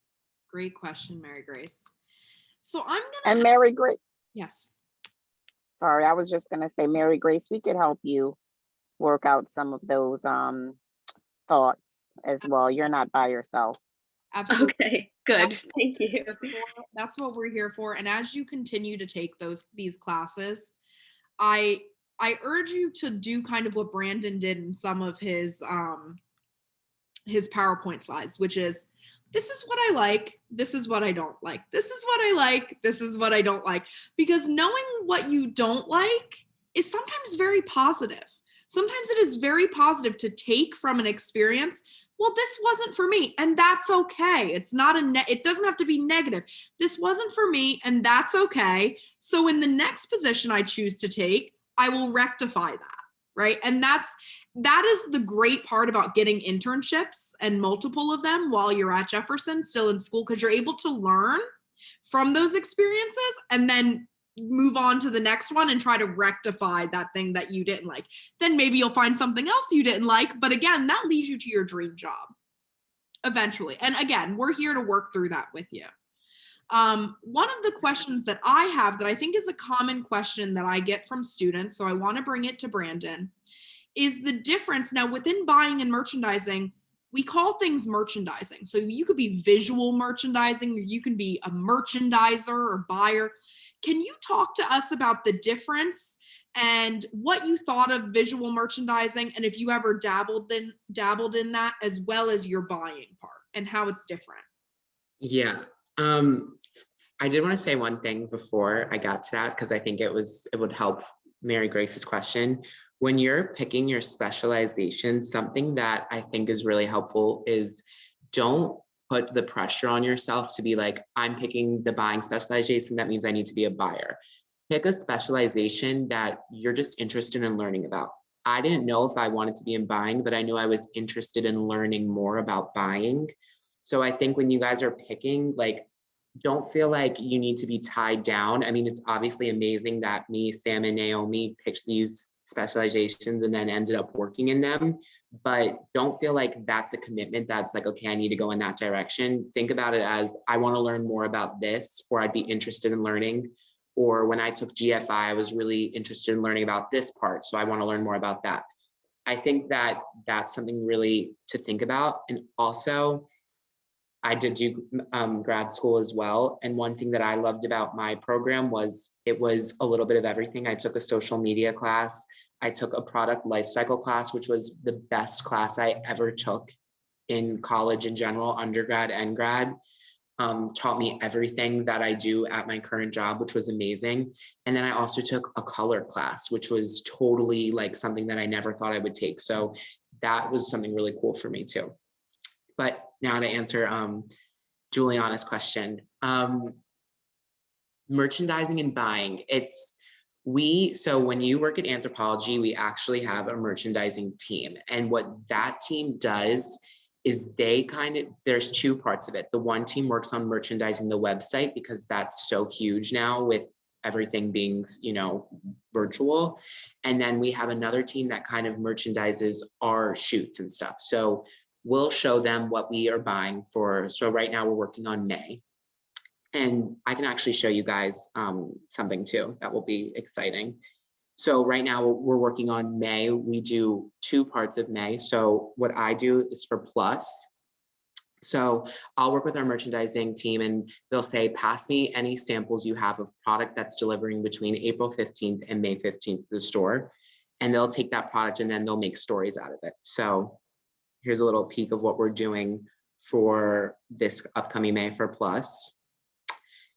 Great question, Mary Grace. So I'm gonna. And Mary Grace, Yes. sorry, I was just gonna say, Mary Grace, we could help you work out some of those thoughts as well. You're not by yourself. Absolutely. Okay, good. Thank you. That's what we're here for. And as you continue to take these classes, I urge you to do kind of what Brandon did in some of his PowerPoint slides, which is, this is what I like, this is what I don't like, this is what I like, this is what I don't like. Because knowing what you don't like is sometimes very positive. Sometimes it is very positive to take from an experience, well, this wasn't for me, and that's okay. It's not it doesn't have to be negative. This wasn't for me, and that's okay. So in the next position I choose to take, I will rectify that, right? And that is the great part about getting internships, and multiple of them while you're at Jefferson, still in school, because you're able to learn from those experiences and then move on to the next one and try to rectify that thing that you didn't like. Then maybe you'll find something else you didn't like, but again, that leads you to your dream job eventually. And again, we're here to work through that with you. One of the questions that I have that I think is a common question that I get from students, so I want to bring it to Brandon, is the difference. Now, within buying and merchandising, we call things merchandising. So you could be visual merchandising, or you can be a merchandiser or buyer. Can you talk to us about the difference and what you thought of visual merchandising, and if you ever dabbled in that, as well as your buying part and how it's different? Yeah. I did want to say one thing before I got to that, because I think it would help Mary Grace's question. When you're picking your specialization, something that I think is really helpful is, don't put the pressure on yourself to be like, I'm picking the buying specialization, that means I need to be a buyer. Pick a specialization that you're just interested in learning about. I didn't know if I wanted to be in buying, but I knew I was interested in learning more about buying. So I think when you guys are picking, like, don't feel like you need to be tied down. I mean, it's obviously amazing that me, Sam, and Naomi picked these specializations and then ended up working in them, but don't feel like that's a commitment that's like, okay, I need to go in that direction. Think about it as, I want to learn more about this, or I'd be interested in learning. Or when I took GFI, I was really interested in learning about this part, so I want to learn more about that. I think that that's something really to think about. And also, I did do grad school as well. And one thing that I loved about my program was it was a little bit of everything. I took a social media class. I took a product lifecycle class, which was the best class I ever took in college in general, undergrad and grad. Taught me everything that I do at my current job, which was amazing. And then I also took a color class, which was totally like something that I never thought I would take. So that was something really cool for me too. But now to answer Juliana's question, merchandising and buying, so when you work at Anthropologie, we actually have a merchandising team. And what that team does is there's two parts of it. The one team works on merchandising the website because that's so huge now with everything being, virtual. And then we have another team that kind of merchandises our shoots and stuff. So we'll show them what we are buying for. So right now we're working on May. And I can actually show you guys something too that will be exciting. So right now we're working on May. We do 2 parts of May. So what I do is for Plus. So I'll work with our merchandising team and they'll say, pass me any samples you have of product that's delivering between April 15th and May 15th to the store. And they'll take that product and then they'll make stories out of it. So here's a little peek of what we're doing for this upcoming May for Plus.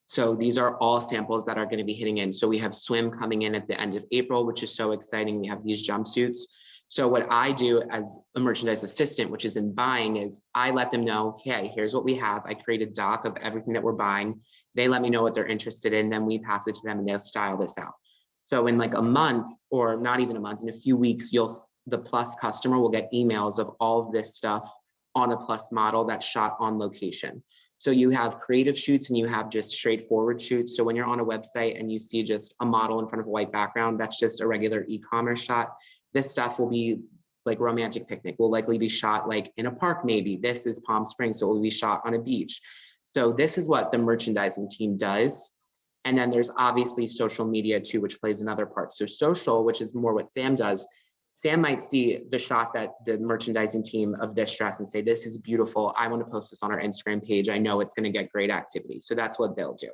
So these are all samples that are going to be hitting in. So we have swim coming in at the end of April, which is so exciting. We have these jumpsuits. So what I do as a merchandise assistant, which is in buying, is I let them know, hey, here's what we have. I create a doc of everything that we're buying. They let me know what they're interested in. Then we pass it to them and they'll style this out. So in like a month, or not even a month, in a few weeks, the Plus customer will get emails of all of this stuff on a Plus model that's shot on location. So you have creative shoots and you have just straightforward shoots. So when you're on a website and you see just a model in front of a white background, that's just a regular e-commerce shot. This stuff will be like romantic picnic, will likely be shot like in a park maybe. This is Palm Springs, so it will be shot on a beach. So this is what the merchandising team does. And then there's obviously social media too, which plays another part. So social, which is more what Sam does, Sam might see the shot that the merchandising team of this dress and say, this is beautiful. I want to post this on our Instagram page. I know it's going to get great activity. So that's what they'll do.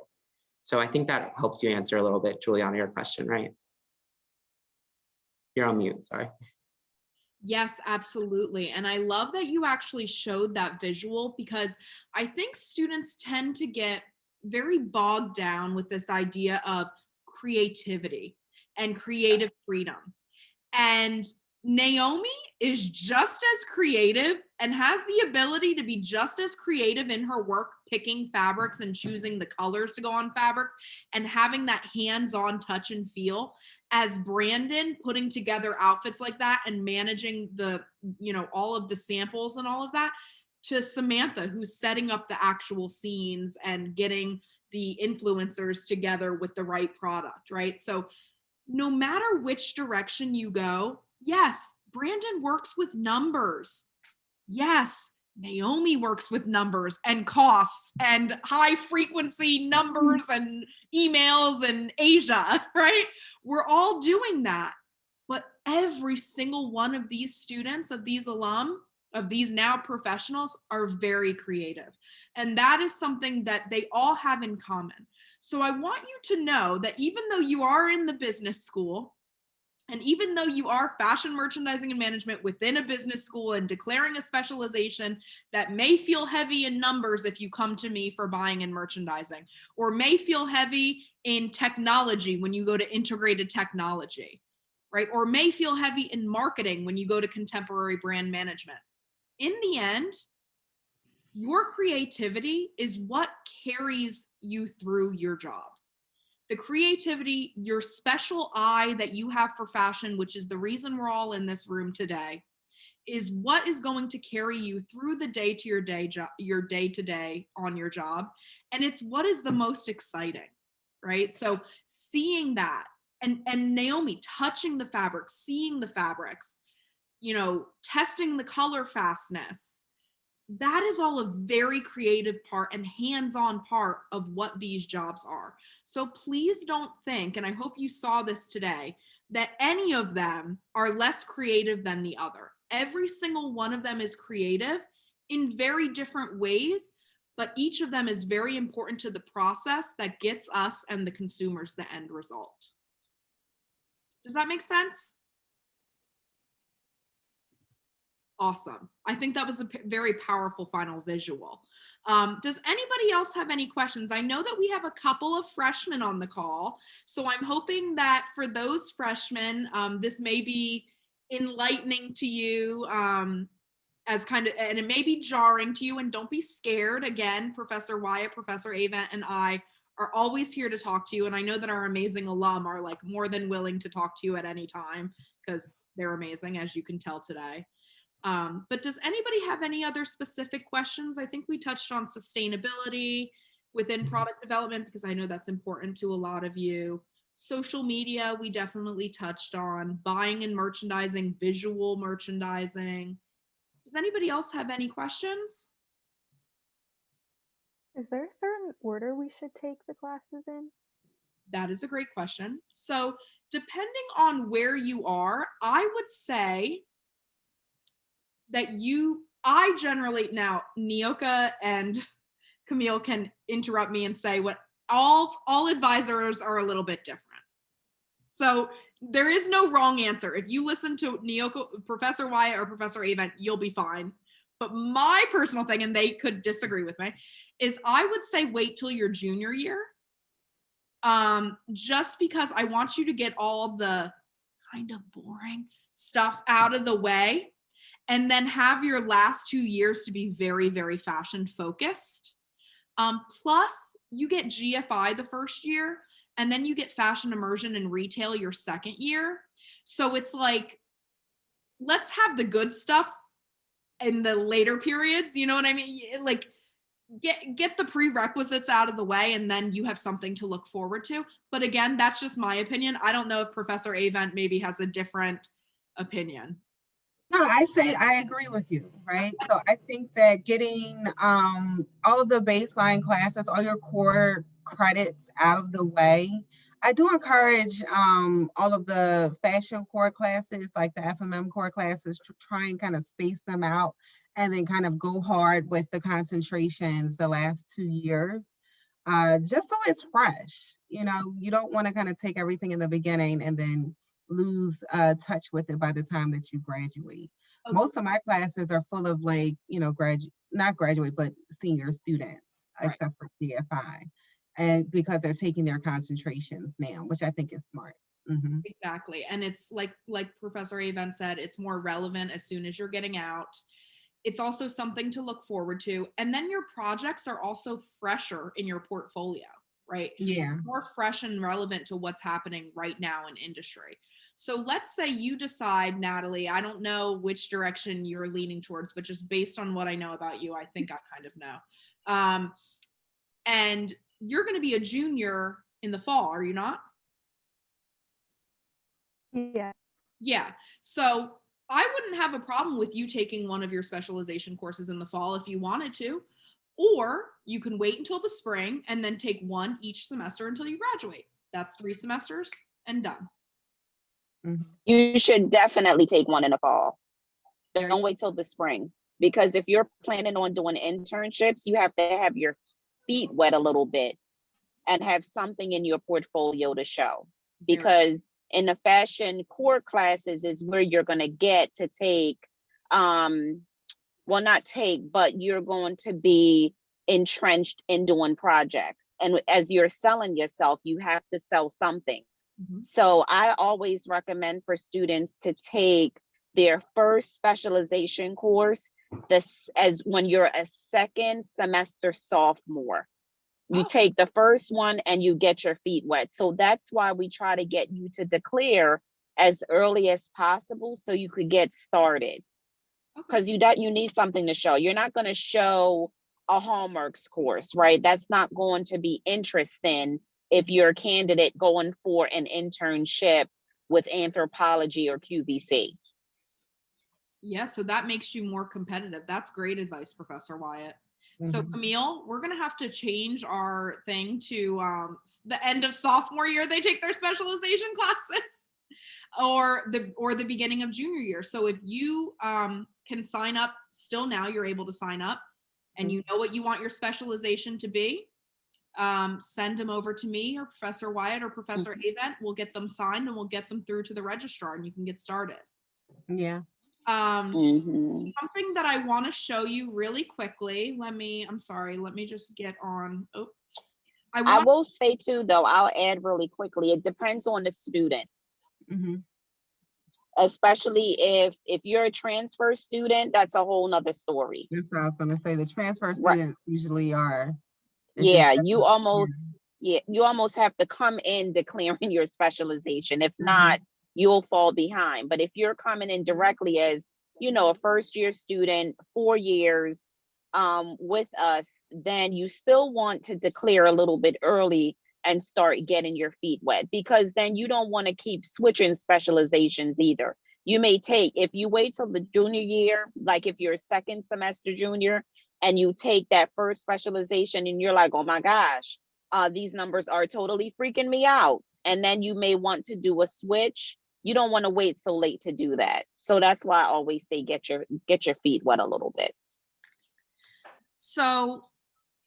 So I think that helps you answer a little bit, Juliana, your question, right? You're on mute, sorry. Yes, absolutely. And I love that you actually showed that visual because I think students tend to get very bogged down with this idea of creativity and creative freedom. And Naomi is just as creative and has the ability to be just as creative in her work, picking fabrics and choosing the colors to go on fabrics and having that hands-on touch and feel as Brandon putting together outfits like that and managing all of the samples and all of that, to Samantha, who's setting up the actual scenes and getting the influencers together with the right product, right? So no matter which direction you go, yes, Brandon works with numbers. Yes, Naomi works with numbers and costs and high frequency numbers and emails and Asia, right? We're all doing that. But every single one of these students, of these alum, of these now professionals, are very creative. And that is something that they all have in common. So I want you to know that even though you are in the business school, and even though you are fashion merchandising and management within a business school and declaring a specialization that may feel heavy in numbers if you come to me for buying and merchandising, or may feel heavy in technology when you go to integrated technology, right? Or may feel heavy in marketing when you go to contemporary brand management. In the end, your creativity is what carries you through your job. The creativity, your special eye that you have for fashion, which is the reason we're all in this room today, is what is going to carry you through the day to your day-to-day on your job. And it's what is the most exciting, right? So seeing that and Naomi touching the fabrics, seeing the fabrics, testing the color fastness, that is all a very creative part and hands-on part of what these jobs are. So please don't think, and I hope you saw this today, that any of them are less creative than the other. Every single one of them is creative in very different ways, but each of them is very important to the process that gets us and the consumers the end result. Does that make sense? Awesome. I think that was a very powerful final visual. Does anybody else have any questions? I know that we have a couple of freshmen on the call, so I'm hoping that for those freshmen, this may be enlightening to you, as kind of, and it may be jarring to you, and don't be scared. Again, Professor Wyatt, Professor Avent, and I are always here to talk to you. And I know that our amazing alum are like more than willing to talk to you at any time because they're amazing, as you can tell today. But does anybody have any other specific questions? I think we touched on sustainability within product development because I know that's important to a lot of you. Social media, we definitely touched on. Buying and merchandising, visual merchandising. Does anybody else have any questions? Is there a certain order we should take the classes in? That is a great question. So depending on where you are, I would say that I generally, now Nioka and Camille can interrupt me and say what all advisors are a little bit different. So there is no wrong answer. If you listen to Nioka, Professor Wyatt or Professor Avent, you'll be fine. But my personal thing, and they could disagree with me, is I would say wait till your junior year. Just because I want you to get all the kind of boring stuff out of the way and then have your last 2 years to be very, very fashion focused. Plus you get GFI the first year and then you get fashion immersion and retail your second year. So it's like, let's have the good stuff in the later periods. You know what I mean? Like get the prerequisites out of the way and then you have something to look forward to. But again, that's just my opinion. I don't know if Professor Avent maybe has a different opinion. No, I say I agree with you, right? So I think that getting all of the baseline classes, all your core credits out of the way. I do encourage all of the fashion core classes, like the FMM core classes, to try and kind of space them out and then kind of go hard with the concentrations the last 2 years, just so it's fresh. You know, you don't want to kind of take everything in the beginning and then lose touch with it by the time that you graduate. Okay. Most of my classes are full of like, you know, not graduate, but senior students, right, except for CFI, and because they're taking their concentrations now, which I think is smart. Mm-hmm. Exactly. And it's like Professor Avent said, it's more relevant as soon as you're getting out. It's also something to look forward to. And then your projects are also fresher in your portfolio, right? Yeah. More fresh and relevant to what's happening right now in industry. So let's say you decide, Natalie, I don't know which direction you're leaning towards, but just based on what I know about you, I think I kind of know. And you're going to be a junior in the fall, are you not? Yeah. Yeah. So I wouldn't have a problem with you taking one of your specialization courses in the fall if you wanted to, or you can wait until the spring and then take one each semester until you graduate. That's 3 semesters and done. You should definitely take one in the fall. Don't wait till the spring, because if you're planning on doing internships, you have to have your feet wet a little bit and have something in your portfolio to show, because in the fashion core classes is where you're going to get to take, well, not take, but you're going to be entrenched in doing projects. And as you're selling yourself, you have to sell something. Mm-hmm. So I always recommend for students to take their first specialization course as when you're a second semester sophomore. You take the first one and you get your feet wet. So that's why we try to get you to declare as early as possible so you could get started. Because you need something to show. You're not going to show a hallmarks course, right? That's not going to be interesting if you're a candidate going for an internship with anthropology or QVC. Yeah, so that makes you more competitive. That's great advice, Professor Wyatt. So Camille, we're going to have to change our thing to the end of sophomore year, they take their specialization classes, or the beginning of junior year. So if you can sign up still now, you're able to sign up and you know what you want your specialization to be, send them over to me or Professor Wyatt or Professor Avent. We'll get them signed and we'll get them through to the registrar and you can get started. Yeah. Something that I want to show you really quickly. Let me just get on. I will say too, though, I'll add really quickly. It depends on the student. especially if you're a transfer student, that's a whole nother story. That's what I was gonna say. The transfer Right. students usually are. it's just Yeah, different. you almost have to come in declaring your specialization. If Mhm. not, you'll fall behind. But if you're coming in directly as, a first year student, 4 years with us, then you still want to declare a little bit early and start getting your feet wet, because then you don't want to keep switching specializations either. You may take, if you wait till the junior year, like if you're a second semester junior and you take that first specialization and you're like, oh my gosh, these numbers are totally freaking me out. And then you may want to do a switch. You don't want to wait so late to do that. So that's why I always say get your feet wet a little bit. So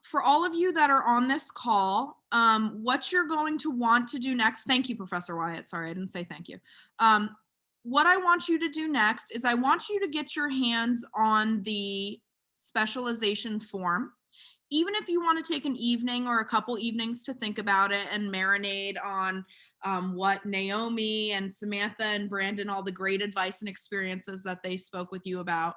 for all of you that are on this call, what you're going to want to do next, thank you, Professor Wyatt. Sorry, I didn't say thank you. What I want you to do next is I want you to get your hands on the specialization form. Even if you want to take an evening or a couple evenings to think about it and marinate on what Naomi and Samantha and Brandon, all the great advice and experiences that they spoke with you about,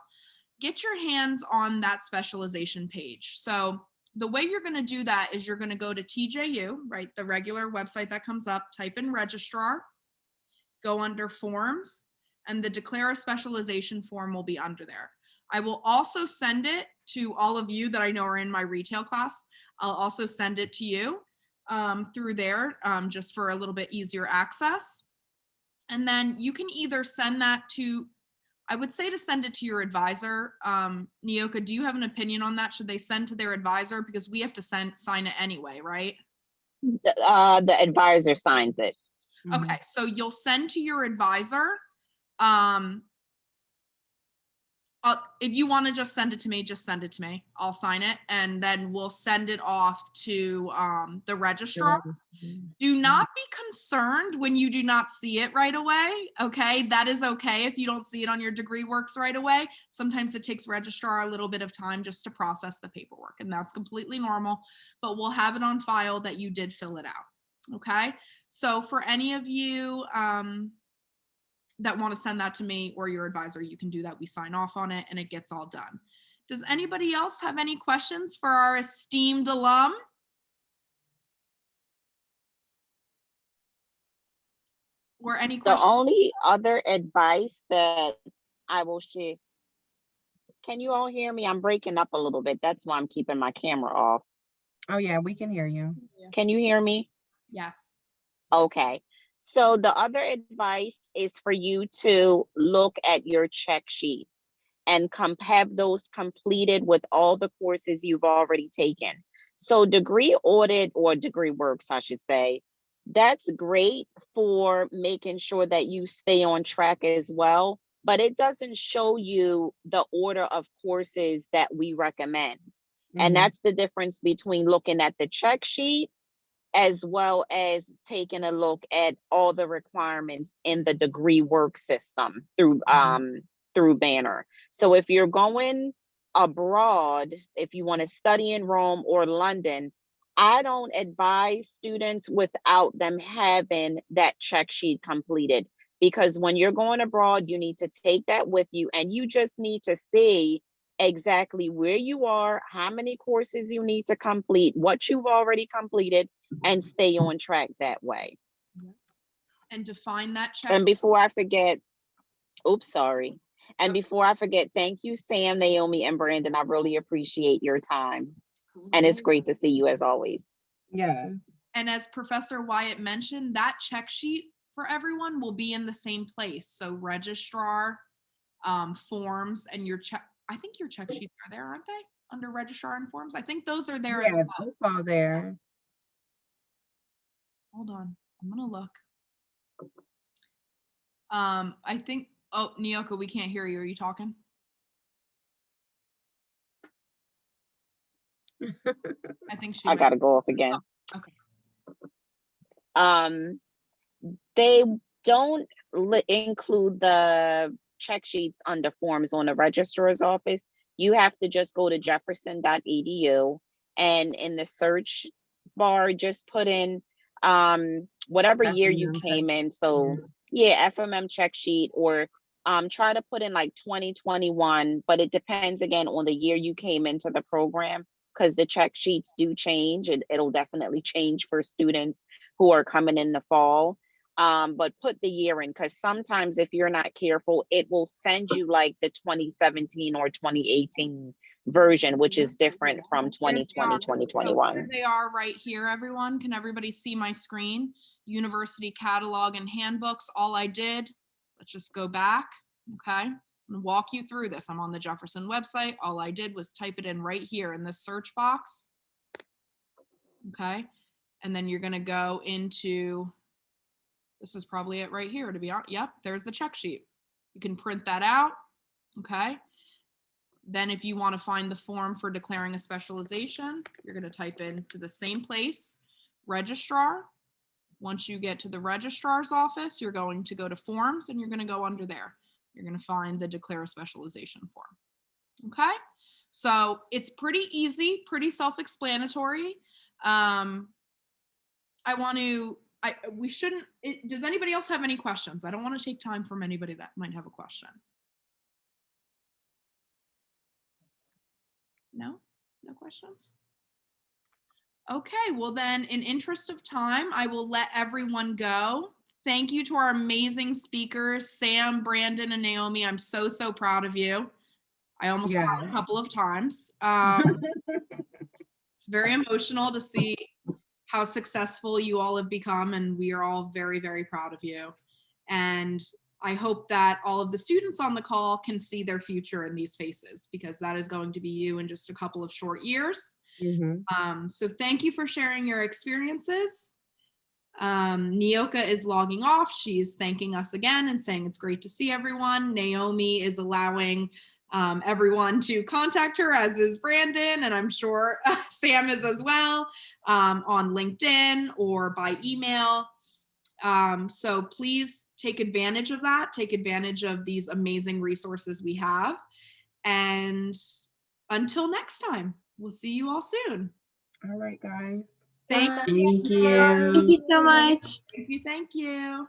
get your hands on that specialization page. So the way you're going to do that is you're going to go to TJU, right? The regular website that comes up, type in registrar, go under forms, and the declare a specialization form will be under there. I will also send it to all of you that I know are in my retail class. I'll also send it to you through there just for a little bit easier access. And then you can either send that to, I would say to send it to your advisor. Nyoka, do you have an opinion on that? Should they send to their advisor? Because we have to sign it anyway, right? The advisor signs it. Okay, so you'll send to your advisor. If you want to just send it to me, just send it to me. I'll sign it, and then we'll send it off to the registrar. Do not be concerned when you do not see it right away, okay? That is okay if you don't see it on your degree works right away. Sometimes it takes registrar a little bit of time just to process the paperwork, and that's completely normal, but we'll have it on file that you did fill it out, okay? So for any of you that want to send that to me or your advisor, you can do that. We sign off on it and it gets all done. Does anybody else have any questions for our esteemed alum? Or any questions? The only other advice that I will share. Can you all hear me? I'm breaking up a little bit. That's why I'm keeping my camera off. Oh yeah, we can hear you. Can you hear me? Yes. Okay. So the other advice is for you to look at your check sheet and have those completed with all the courses you've already taken. So degree audit, or degree works, I should say, that's great for making sure that you stay on track as well, but it doesn't show you the order of courses that we recommend. And that's the difference between looking at the check sheet as well as taking a look at all the requirements in the degree work system through Banner. So if you're going abroad, if you want to study in Rome or London, I don't advise students without them having that check sheet completed, because when you're going abroad, you need to take that with you, and you just need to see exactly where you are, how many courses you need to complete, what you've already completed, and stay on track that way. And define that check. And before I forget, and before I forget, thank you, Sam, Naomi, and Brandon. I really appreciate your time. And it's great to see you as always. Yeah. And as Professor Wyatt mentioned, that check sheet for everyone will be in the same place. So registrar, forms, and your check. I think your check sheets are there, aren't they? Under registrar and forms. I think those are there. Yeah, as well. it's all there. Hold on, I'm gonna look. I think. Oh, Nyoka, we can't hear you. Are you talking? I think she. I gotta go off again. Oh, okay. They don't include the check sheets under forms on the registrar's office. You have to just go to jefferson.edu, and in the search bar, just put in whatever year you came in. So Yeah, FMM check sheet, or try to put in like 2021, but it depends again on the year you came into the program, because the check sheets do change. It'll definitely change for students who are coming in the fall. But put the year in, because sometimes if you're not careful, it will send you like the 2017 or 2018 version, which is different from 2020, So 2021. here they are right here, everyone. Can everybody see my screen? University catalog and handbooks. All I did, let's just go back, okay? I'm gonna walk you through this. I'm on the Jefferson website. All I did was type it in right here in this search box, okay? And then you're gonna go into, this is probably it right here, to be honest. Yep, there's the check sheet. You can print that out, okay? Then if you want to find the form for declaring a specialization, you're going to type into the same place, registrar. Once you get to the registrar's office, you're going to go to forms and you're going to go under there. You're going to find the declare a specialization form. Okay, so it's pretty easy, pretty self-explanatory. Does anybody else have any questions? I don't want to take time from anybody that might have a question. No questions? Okay, well then, in interest of time, I will let everyone go. Thank you to our amazing speakers, Sam, Brandon, and Naomi. I'm so proud of you. I almost cried a couple of times. It's very emotional to see how successful you all have become, and we are all very proud of you. And I hope that all of the students on the call can see their future in these faces, because that is going to be you in just a couple of short years. So thank you for sharing your experiences. Nyoka is logging off. She's thanking us again and saying it's great to see everyone. Naomi is allowing everyone to contact her, as is Brandon, and I'm sure Sam is as well, on LinkedIn or by email. So please take advantage of that. Take advantage of these amazing resources we have. And until next time, we'll see you all soon. All right, guys. Thank you. Thank you so much. you. Thank you.